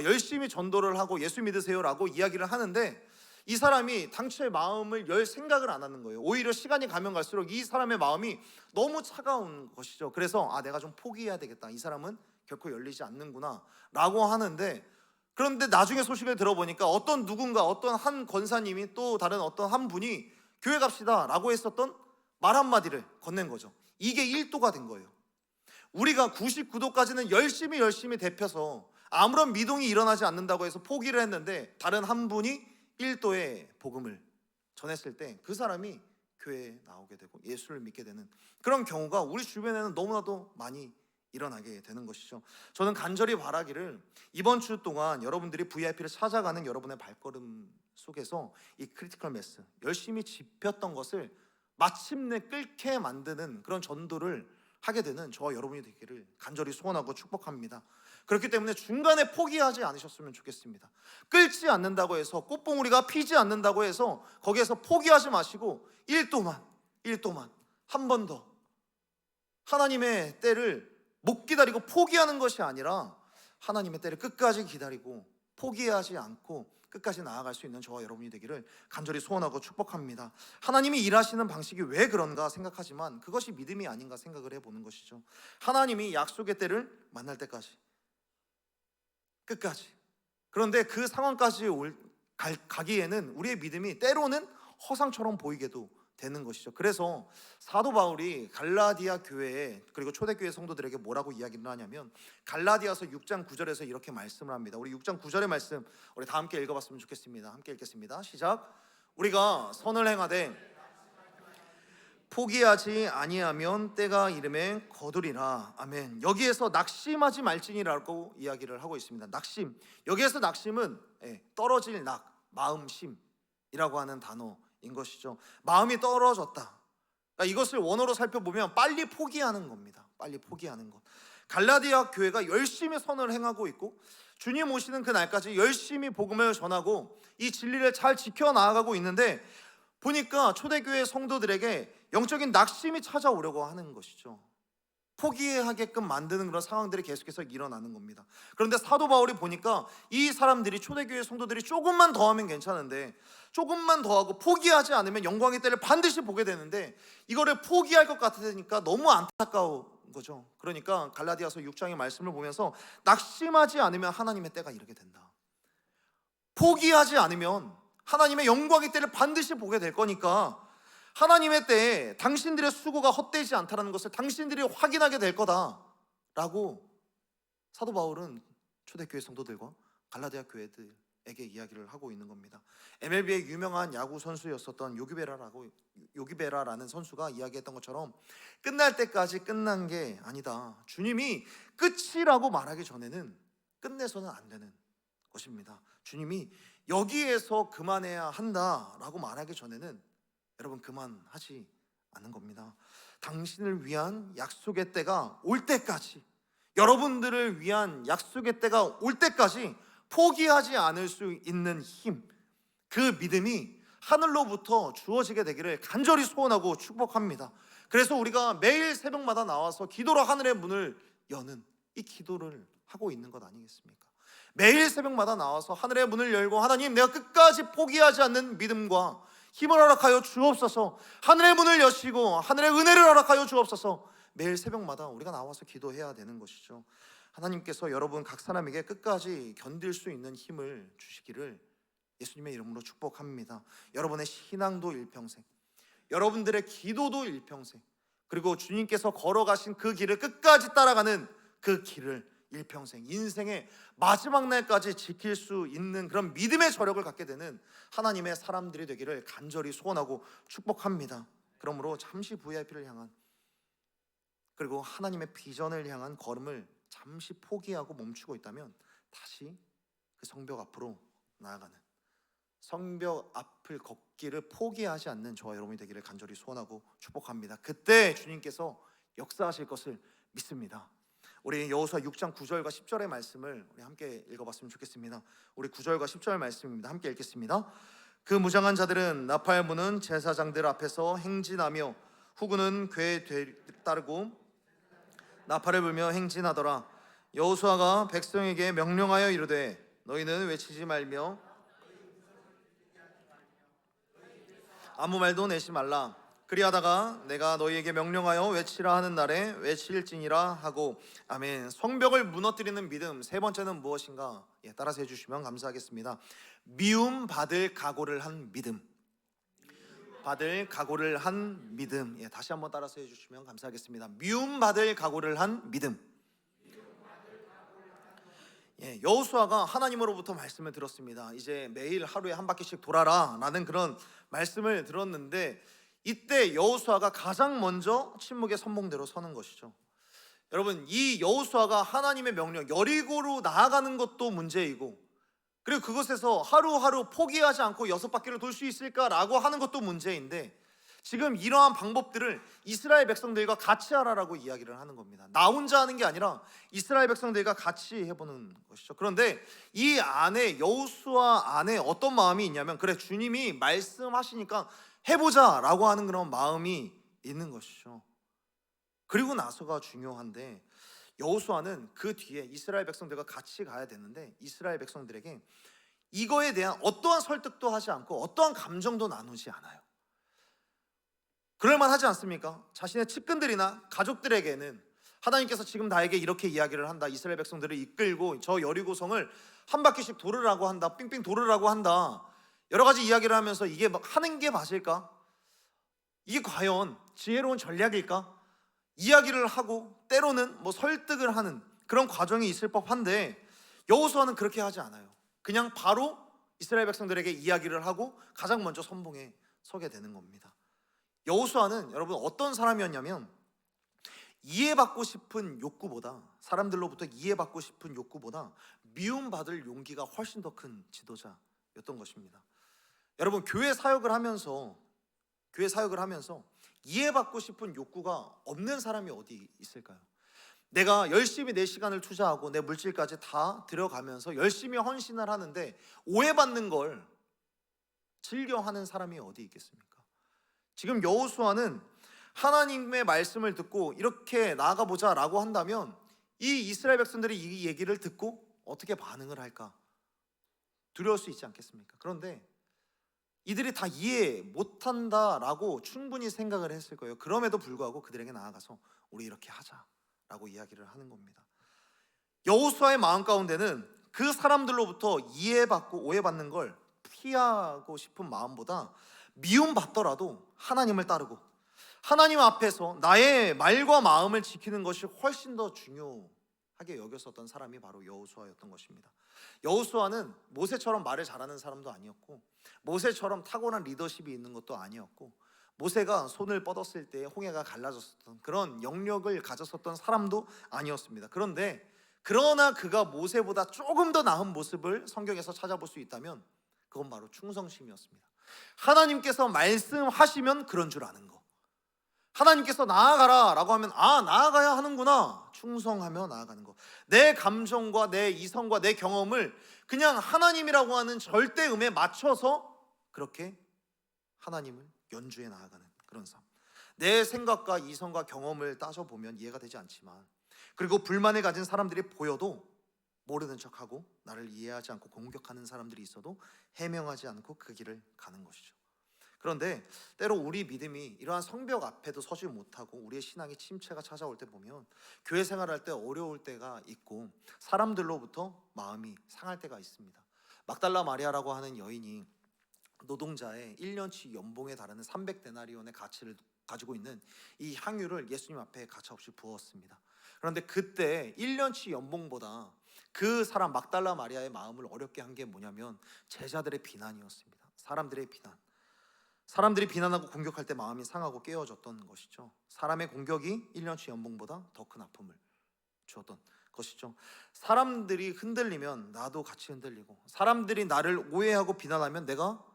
Speaker 1: 열심히 전도를 하고 예수 믿으세요라고 이야기를 하는데 이 사람이 당초에 마음을 열 생각을 안 하는 거예요. 오히려 시간이 가면 갈수록 이 사람의 마음이 너무 차가운 것이죠. 그래서 내가 좀 포기해야 되겠다, 이 사람은 결코 열리지 않는구나 라고 하는데, 그런데 나중에 소식을 들어보니까 어떤 한 권사님이 또 다른 어떤 한 분이 교회 갑시다 라고 했었던 말 한마디를 건넨 거죠. 이게 1도가 된 거예요. 우리가 99도까지는 열심히 데펴서 아무런 미동이 일어나지 않는다고 해서 포기를 했는데, 다른 한 분이 1도의 복음을 전했을 때 그 사람이 교회에 나오게 되고 예수를 믿게 되는 그런 경우가 우리 주변에는 너무나도 많이 일어나게 되는 것이죠. 저는 간절히 바라기를 이번 주 동안 여러분들이 VIP를 찾아가는 여러분의 발걸음 속에서 이 크리티컬 매스, 열심히 짚혔던 것을 마침내 끓게 만드는 그런 전도를 하게 되는 저와 여러분이 되기를 간절히 소원하고 축복합니다. 그렇기 때문에 중간에 포기하지 않으셨으면 좋겠습니다. 끓지 않는다고 해서, 꽃봉우리가 피지 않는다고 해서 거기에서 포기하지 마시고 1도만 한 번 더 하나님의 때를 못 기다리고 포기하는 것이 아니라 하나님의 때를 끝까지 기다리고 포기하지 않고 끝까지 나아갈 수 있는 저와 여러분이 되기를 간절히 소원하고 축복합니다. 하나님이 일하시는 방식이 왜 그런가 생각하지만 그것이 믿음이 아닌가 생각을 해보는 것이죠. 하나님이 약속의 때를 만날 때까지 끝까지, 그런데 그 상황까지 가기에는 우리의 믿음이 때로는 허상처럼 보이게도 되는 것이죠. 그래서 사도 바울이 갈라디아 교회에, 그리고 초대교회 성도들에게 뭐라고 이야기를 하냐면 갈라디아서 6장 9절에서 이렇게 말씀을 합니다. 우리 6장 9절의 말씀 우리 다 함께 읽어봤으면 좋겠습니다. 함께 읽겠습니다. 시작. 우리가 선을 행하되 포기하지 아니하면 때가 이름에 거두리라. 아멘. 여기에서 낙심하지 말지니라고 이야기를 하고 있습니다. 낙심, 여기에서 낙심은 떨어질 마음심이라고 하는 단어인 것이죠. 마음이 떨어졌다, 그러니까 이것을 원어로 살펴보면 빨리 포기하는 겁니다. 빨리 포기하는 것. 갈라디아 교회가 열심히 선을 행하고 있고 주님 오시는 그 날까지 열심히 복음을 전하고 이 진리를 잘 지켜나가고 있는데, 보니까 초대교회 성도들에게 영적인 낙심이 찾아오려고 하는 것이죠. 포기하게끔 만드는 그런 상황들이 계속해서 일어나는 겁니다. 그런데 사도 바울이 보니까 이 사람들이, 초대교회 성도들이 조금만 더 하면 괜찮은데, 조금만 더 하고 포기하지 않으면 영광의 때를 반드시 보게 되는데 이거를 포기할 것 같으니까 너무 안타까운 거죠. 그러니까 갈라디아서 6장의 말씀을 보면서 낙심하지 않으면 하나님의 때가 이르게 된다, 포기하지 않으면 하나님의 영광의 때를 반드시 보게 될 거니까 하나님의 때에 당신들의 수고가 헛되지 않다는 것을 당신들이 확인하게 될 거다라고 사도 바울은 초대교회 성도들과 갈라디아 교회들에게 이야기를 하고 있는 겁니다. MLB의 유명한 야구 선수였었던 요기베라라는 선수가 이야기했던 것처럼 끝날 때까지 끝난 게 아니다, 주님이 끝이라고 말하기 전에는 끝내서는 안 되는 것입니다. 주님이 여기에서 그만해야 한다라고 말하기 전에는 여러분 그만하지 않는 겁니다. 당신을 위한 약속의 때가 올 때까지, 여러분들을 위한 약속의 때가 올 때까지 포기하지 않을 수 있는 힘, 그 믿음이 하늘로부터 주어지게 되기를 간절히 소원하고 축복합니다. 그래서 우리가 매일 새벽마다 나와서 기도로 하늘의 문을 여는 이 기도를 하고 있는 것 아니겠습니까? 매일 새벽마다 나와서 하늘의 문을 열고, 하나님, 내가 끝까지 포기하지 않는 믿음과 힘을 허락하여 주옵소서, 하늘의 문을 여시고 하늘의 은혜를 허락하여 주옵소서, 매일 새벽마다 우리가 나와서 기도해야 되는 것이죠. 하나님께서 여러분 각 사람에게 끝까지 견딜 수 있는 힘을 주시기를 예수님의 이름으로 축복합니다. 여러분의 신앙도 일평생, 여러분들의 기도도 일평생, 그리고 주님께서 걸어가신 그 길을 끝까지 따라가는 그 길을 일평생, 인생의 마지막 날까지 지킬 수 있는 그런 믿음의 저력을 갖게 되는 하나님의 사람들이 되기를 간절히 소원하고 축복합니다. 그러므로 잠시 VIP를 향한, 그리고 하나님의 비전을 향한 걸음을 잠시 포기하고 멈추고 있다면 다시 그 성벽 앞으로 나아가는, 성벽 앞을 걷기를 포기하지 않는 저와 여러분이 되기를 간절히 소원하고 축복합니다. 그때 주님께서 역사하실 것을 믿습니다. 우리 여호수아 6장 9절과 10절의 말씀을 우리 함께 읽어봤으면 좋겠습니다. 우리 9절과 10절 말씀입니다. 함께 읽겠습니다. 그 무장한 자들은 나팔 부는 제사장들 앞에서 행진하며 후구는 궤에 따르고 나팔을 불며 행진하더라. 여호수아가 백성에게 명령하여 이르되 너희는 외치지 말며 아무 말도 내지 말라. 그리하다가 내가 너희에게 명령하여 외치라 하는 날에 외칠지니라 하고. 아멘. 성벽을 무너뜨리는 믿음 세 번째는 무엇인가? 따라서 해주시면 감사하겠습니다. 미움 받을 각오를 한 믿음. 받을 각오를 한 믿음. 다시 한번 따라서 해주시면 감사하겠습니다. 미움 받을 각오를 한 믿음. 여호수아가 하나님으로부터 말씀을 들었습니다. 이제 매일 하루에 한 바퀴씩 돌아라 라는 그런 말씀을 들었는데, 이때 여호수아가 가장 먼저 침묵의 선봉대로 서는 것이죠. 여러분, 이 여호수아가 하나님의 명령 여리고로 나아가는 것도 문제이고, 그리고 그것에서 하루하루 포기하지 않고 6바퀴를 돌 수 있을까라고 하는 것도 문제인데, 지금 이러한 방법들을 이스라엘 백성들과 같이 하라라고 이야기를 하는 겁니다. 나 혼자 하는 게 아니라 이스라엘 백성들과 같이 해보는 것이죠. 그런데 이 안에, 여호수아 안에 어떤 마음이 있냐면, 그래 주님이 말씀하시니까 해보자 라고 하는 그런 마음이 있는 것이죠. 그리고 나서가 중요한데, 여호수아는 그 뒤에 이스라엘 백성들과 같이 가야 되는데, 이스라엘 백성들에게 이거에 대한 어떠한 설득도 하지 않고 어떠한 감정도 나누지 않아요. 그럴만 하지 않습니까? 자신의 측근들이나 가족들에게는 하나님께서 지금 나에게 이렇게 이야기를 한다, 이스라엘 백성들을 이끌고 저 여리고성을 한 바퀴씩 돌으라고 한다, 삥삥 돌으라고 한다, 여러 가지 이야기를 하면서 이게 하는 게 맞을까? 이게 과연 지혜로운 전략일까? 이야기를 하고 때로는 설득을 하는 그런 과정이 있을 법한데, 여호수아는 그렇게 하지 않아요. 그냥 바로 이스라엘 백성들에게 이야기를 하고 가장 먼저 선봉에 서게 되는 겁니다. 여호수아는 여러분 어떤 사람이었냐면, 이해받고 싶은 욕구보다, 사람들로부터 이해받고 싶은 욕구보다 미움받을 용기가 훨씬 더 큰 지도자였던 것입니다. 여러분, 교회 사역을 하면서 이해받고 싶은 욕구가 없는 사람이 어디 있을까요? 내가 열심히 내 시간을 투자하고 내 물질까지 다 들여가면서 열심히 헌신을 하는데 오해받는 걸 즐겨하는 사람이 어디 있겠습니까? 지금 여호수아는 하나님의 말씀을 듣고 이렇게 나아가보자 라고 한다면, 이 이스라엘 백성들이 이 얘기를 듣고 어떻게 반응을 할까 두려울 수 있지 않겠습니까? 그런데 이들이 다 이해 못한다라고 충분히 생각을 했을 거예요. 그럼에도 불구하고 그들에게 나아가서 우리 이렇게 하자라고 이야기를 하는 겁니다. 여호수아의 마음 가운데는 그 사람들로부터 이해받고 오해받는 걸 피하고 싶은 마음보다 미움받더라도 하나님을 따르고 하나님 앞에서 나의 말과 마음을 지키는 것이 훨씬 더 중요하게 여겼었던 사람이 바로 여호수아였던 것입니다. 여호수아는 모세처럼 말을 잘하는 사람도 아니었고, 모세처럼 타고난 리더십이 있는 것도 아니었고, 모세가 손을 뻗었을 때 홍해가 갈라졌었던 그런 영역을 가졌었던 사람도 아니었습니다. 그러나 그가 모세보다 조금 더 나은 모습을 성경에서 찾아볼 수 있다면 그건 바로 충성심이었습니다. 하나님께서 말씀하시면 그런 줄 아는 거, 하나님께서 나아가라 라고 하면 나아가야 하는구나, 충성하며 나아가는 거, 내 감정과 내 이성과 내 경험을 그냥 하나님이라고 하는 절대음에 맞춰서 그렇게 하나님을 연주해 나아가는 그런 삶. 내 생각과 이성과 경험을 따져보면 이해가 되지 않지만, 그리고 불만을 가진 사람들이 보여도 모르는 척하고 나를 이해하지 않고 공격하는 사람들이 있어도 해명하지 않고 그 길을 가는 것이죠. 그런데 때로 우리 믿음이 이러한 성벽 앞에도 서지 못하고 우리의 신앙의 침체가 찾아올 때 보면 교회 생활할 때 어려울 때가 있고 사람들로부터 마음이 상할 때가 있습니다. 막달라 마리아라고 하는 여인이 노동자의 1년치 연봉에 달하는 300데나리온의 가치를 가지고 있는 이 향유를 예수님 앞에 가차없이 부었습니다. 그런데 그때 1년치 연봉보다 그 사람 막달라 마리아의 마음을 어렵게 한 게 뭐냐면 제자들의 비난이었습니다. 사람들이 비난하고 공격할 때 마음이 상하고 깨어졌던 것이죠. 사람의 공격이 1년치 연봉보다 더 큰 아픔을 주었던 것이죠. 사람들이 흔들리면 나도 같이 흔들리고, 사람들이 나를 오해하고 비난하면 내가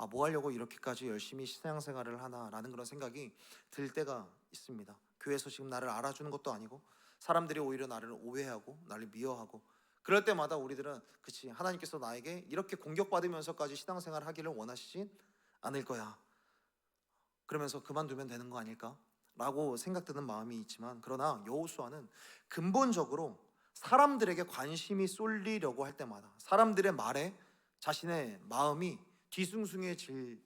Speaker 1: 뭐 하려고 이렇게까지 열심히 신앙생활을 하나라는 그런 생각이 들 때가 있습니다. 교회에서 지금 나를 알아주는 것도 아니고 사람들이 오히려 나를 오해하고 나를 미워하고, 그럴 때마다 우리들은 그치, 하나님께서 나에게 이렇게 공격받으면서까지 신앙생활을 하기를 원하시진 않을 거야, 그러면서 그만두면 되는 거 아닐까? 라고 생각드는 마음이 있지만, 그러나 여호수아는 근본적으로 사람들에게 관심이 쏠리려고 할 때마다, 사람들의 말에 자신의 마음이 뒤숭숭해질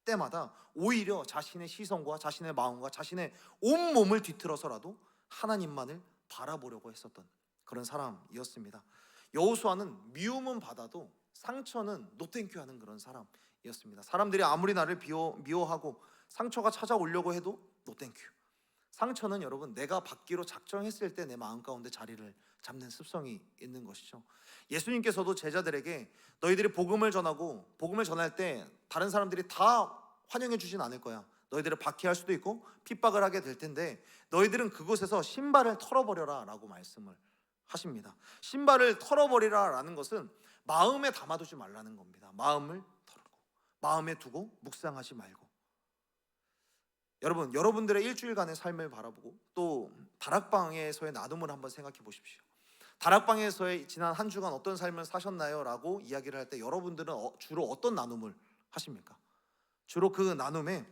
Speaker 1: 때마다 오히려 자신의 시선과 자신의 마음과 자신의 온몸을 뒤틀어서라도 하나님만을 바라보려고 했었던 그런 사람이었습니다. 여호수아는 미움은 받아도 상처는 노땡큐 하는 그런 사람이었습니다. 사람들이 아무리 나를 미워하고 상처가 찾아오려고 해도 노땡큐. 상처는 여러분, 내가 받기로 작정했을 때 내 마음 가운데 자리를 잡는 습성이 있는 것이죠. 예수님께서도 제자들에게 너희들이 복음을 전하고 복음을 전할 때 다른 사람들이 다 환영해 주진 않을 거야. 너희들을 박해할 수도 있고 핍박을 하게 될 텐데 너희들은 그곳에서 신발을 털어버려라 라고 말씀을 하십니다. 신발을 털어버리라 라는 것은 마음에 담아두지 말라는 겁니다. 마음을 털고 마음에 두고 묵상하지 말고. 여러분들의 일주일간의 삶을 바라보고 또 다락방에서의 나눔을 한번 생각해 보십시오. 다락방에서의 지난 한 주간 어떤 삶을 사셨나요? 라고 이야기를 할 때 여러분들은 주로 어떤 나눔을 하십니까? 주로 그 나눔에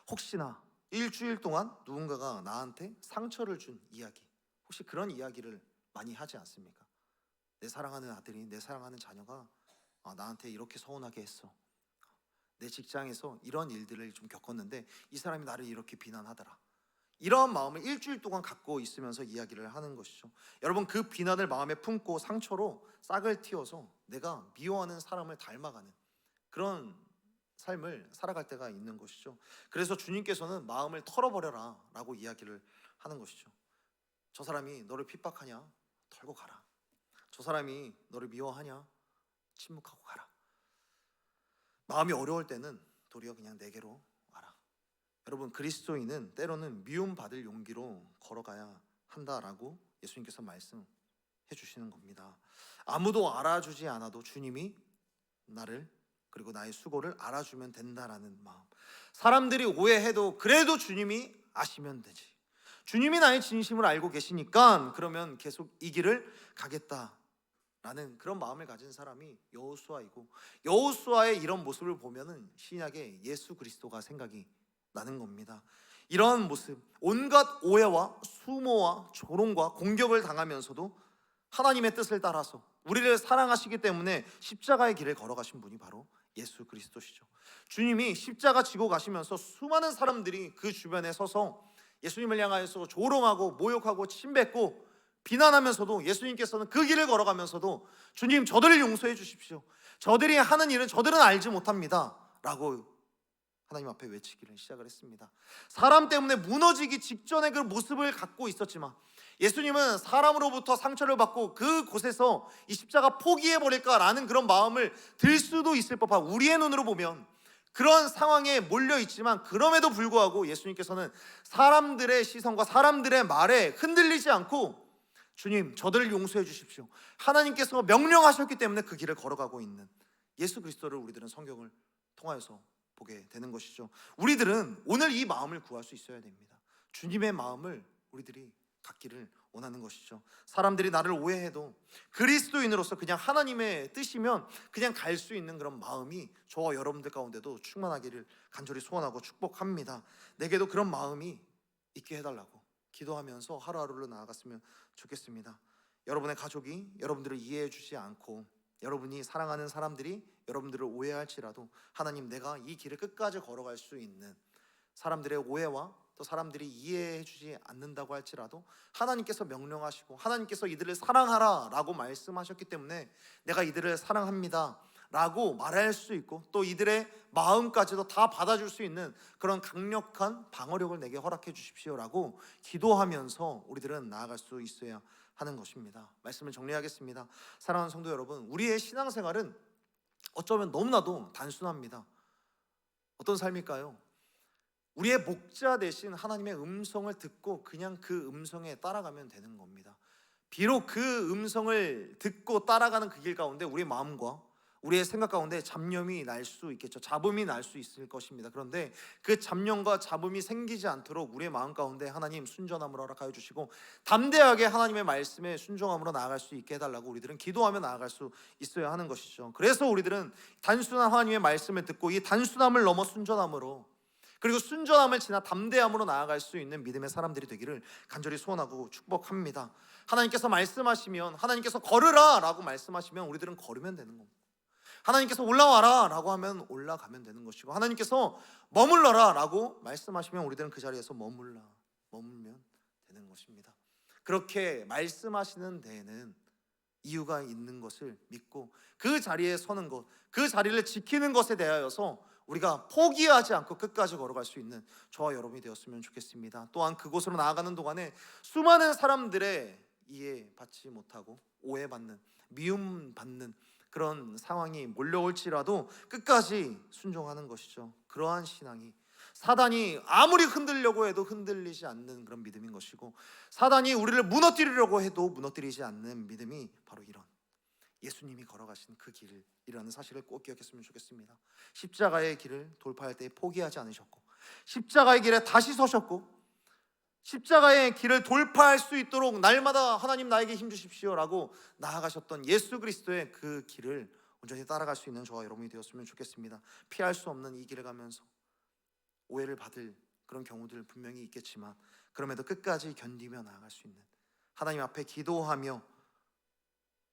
Speaker 1: 혹시나 일주일 동안 누군가가 나한테 상처를 준 이야기, 혹시 그런 이야기를 많이 하지 않습니까? 내 사랑하는 아들이, 내 사랑하는 자녀가 나한테 이렇게 서운하게 했어. 내 직장에서 이런 일들을 좀 겪었는데 이 사람이 나를 이렇게 비난하더라. 이런 마음을 일주일 동안 갖고 있으면서 이야기를 하는 것이죠. 여러분, 그 비난을 마음에 품고 상처로 싹을 틔워서 내가 미워하는 사람을 닮아가는 그런 삶을 살아갈 때가 있는 것이죠. 그래서 주님께서는 마음을 털어버려라 라고 이야기를 하는 것이죠. 저 사람이 너를 핍박하냐? 털고 가라. 저 사람이 너를 미워하냐? 침묵하고 가라. 마음이 어려울 때는 도리어 그냥 내게로 와라. 여러분, 그리스도인은 때로는 미움받을 용기로 걸어가야 한다라고 예수님께서 말씀해 주시는 겁니다. 아무도 알아주지 않아도 주님이 나를 그리고 나의 수고를 알아주면 된다라는 마음. 사람들이 오해해도 그래도 주님이 아시면 되지. 주님이 나의 진심을 알고 계시니까 그러면 계속 이 길을 가겠다라는 그런 마음을 가진 사람이 여호수아이고, 여호수아의 이런 모습을 보면은 신약의 예수 그리스도가 생각이 나는 겁니다. 이런 모습, 온갖 오해와 수모와 조롱과 공격을 당하면서도 하나님의 뜻을 따라서 우리를 사랑하시기 때문에 십자가의 길을 걸어가신 분이 바로 예수 그리스도시죠. 주님이 십자가 지고 가시면서 수많은 사람들이 그 주변에 서서 예수님을 향하여서 조롱하고 모욕하고 침뱉고 비난하면서도 예수님께서는 그 길을 걸어가면서도 주님, 저들을 용서해 주십시오. 저들이 하는 일은 저들은 알지 못합니다 라고 하나님 앞에 외치기를 시작을 했습니다. 사람 때문에 무너지기 직전의 그 모습을 갖고 있었지만 예수님은 사람으로부터 상처를 받고 그곳에서 이 십자가 포기해버릴까라는 그런 마음을 들 수도 있을 법한, 우리의 눈으로 보면 그런 상황에 몰려있지만 그럼에도 불구하고 예수님께서는 사람들의 시선과 사람들의 말에 흔들리지 않고 주님, 저들을 용서해 주십시오. 하나님께서 명령하셨기 때문에 그 길을 걸어가고 있는 예수 그리스도를 우리들은 성경을 통하여서 보게 되는 것이죠. 우리들은 오늘 이 마음을 구할 수 있어야 됩니다. 주님의 마음을 우리들이 갖기를 원하는 것이죠. 사람들이 나를 오해해도 그리스도인으로서 그냥 하나님의 뜻이면 그냥 갈 수 있는 그런 마음이 저와 여러분들 가운데도 충만하기를 간절히 소원하고 축복합니다. 내게도 그런 마음이 있게 해달라고 기도하면서 하루하루를 나아갔으면 좋겠습니다. 여러분의 가족이 여러분들을 이해해 주지 않고 여러분이 사랑하는 사람들이 여러분들을 오해할지라도 하나님, 내가 이 길을 끝까지 걸어갈 수 있는, 사람들의 오해와 또 사람들이 이해해 주지 않는다고 할지라도 하나님께서 명령하시고 하나님께서 이들을 사랑하라 라고 말씀하셨기 때문에 내가 이들을 사랑합니다 라고 말할 수 있고 또 이들의 마음까지도 다 받아줄 수 있는 그런 강력한 방어력을 내게 허락해 주십시오 라고 기도하면서 우리들은 나아갈 수 있어야 하는 것입니다. 말씀을 정리하겠습니다. 사랑하는 성도 여러분, 우리의 신앙생활은 어쩌면 너무나도 단순합니다. 어떤 삶일까요? 우리의 목자 대신 하나님의 음성을 듣고 그냥 그 음성에 따라가면 되는 겁니다. 비록 그 음성을 듣고 따라가는 그 길 가운데 우리 마음과 우리의 생각 가운데 잡념이 날 수 있겠죠. 잡음이 날 수 있을 것입니다. 그런데 그 잡념과 잡음이 생기지 않도록 우리의 마음 가운데 하나님 순전함으로 허락하여 주시고 담대하게 하나님의 말씀에 순종함으로 나아갈 수 있게 해달라고 우리들은 기도하며 나아갈 수 있어야 하는 것이죠. 그래서 우리들은 단순한 하나님의 말씀을 듣고 이 단순함을 넘어 순전함으로, 그리고 순전함을 지나 담대함으로 나아갈 수 있는 믿음의 사람들이 되기를 간절히 소원하고 축복합니다. 하나님께서 말씀하시면, 하나님께서 걸으라 라고 말씀하시면 우리들은 걸으면 되는 겁니다. 하나님께서 올라와라 라고 하면 올라가면 되는 것이고, 하나님께서 머물러라 라고 말씀하시면 우리들은 그 자리에서 머물면 되는 것입니다. 그렇게 말씀하시는 데에는 이유가 있는 것을 믿고 그 자리에 서는 것, 그 자리를 지키는 것에 대하여서 우리가 포기하지 않고 끝까지 걸어갈 수 있는 저와 여러분이 되었으면 좋겠습니다. 또한 그곳으로 나아가는 동안에 수많은 사람들의 이해받지 못하고 오해받는, 미움받는 그런 상황이 몰려올지라도 끝까지 순종하는 것이죠. 그러한 신앙이 사단이 아무리 흔들려고 해도 흔들리지 않는 그런 믿음인 것이고, 사단이 우리를 무너뜨리려고 해도 무너뜨리지 않는 믿음이 바로 이런 예수님이 걸어가신 그 길이라는 사실을 꼭 기억했으면 좋겠습니다. 십자가의 길을 돌파할 때 포기하지 않으셨고, 십자가의 길에 다시 서셨고, 십자가의 길을 돌파할 수 있도록 날마다 하나님 나에게 힘 주십시오라고 나아가셨던 예수 그리스도의 그 길을 온전히 따라갈 수 있는 저와 여러분이 되었으면 좋겠습니다. 피할 수 없는 이 길을 가면서 오해를 받을 그런 경우들 분명히 있겠지만, 그럼에도 끝까지 견디며 나아갈 수 있는, 하나님 앞에 기도하며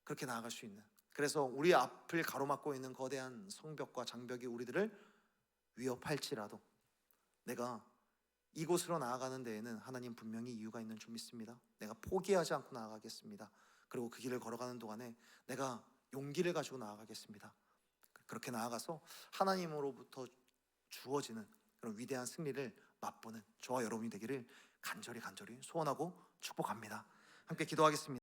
Speaker 1: 그렇게 나아갈 수 있는, 그래서 우리 앞을 가로막고 있는 거대한 성벽과 장벽이 우리들을 위협할지라도 내가 이곳으로 나아가는 데에는 하나님 분명히 이유가 있는 줄 믿습니다. 내가 포기하지 않고 나아가겠습니다. 그리고 그 길을 걸어가는 동안에 내가 용기를 가지고 나아가겠습니다. 그렇게 나아가서 하나님으로부터 주어지는 그런 위대한 승리를 맛보는 저와 여러분이 되기를 간절히 소원하고 축복합니다. 함께 기도하겠습니다.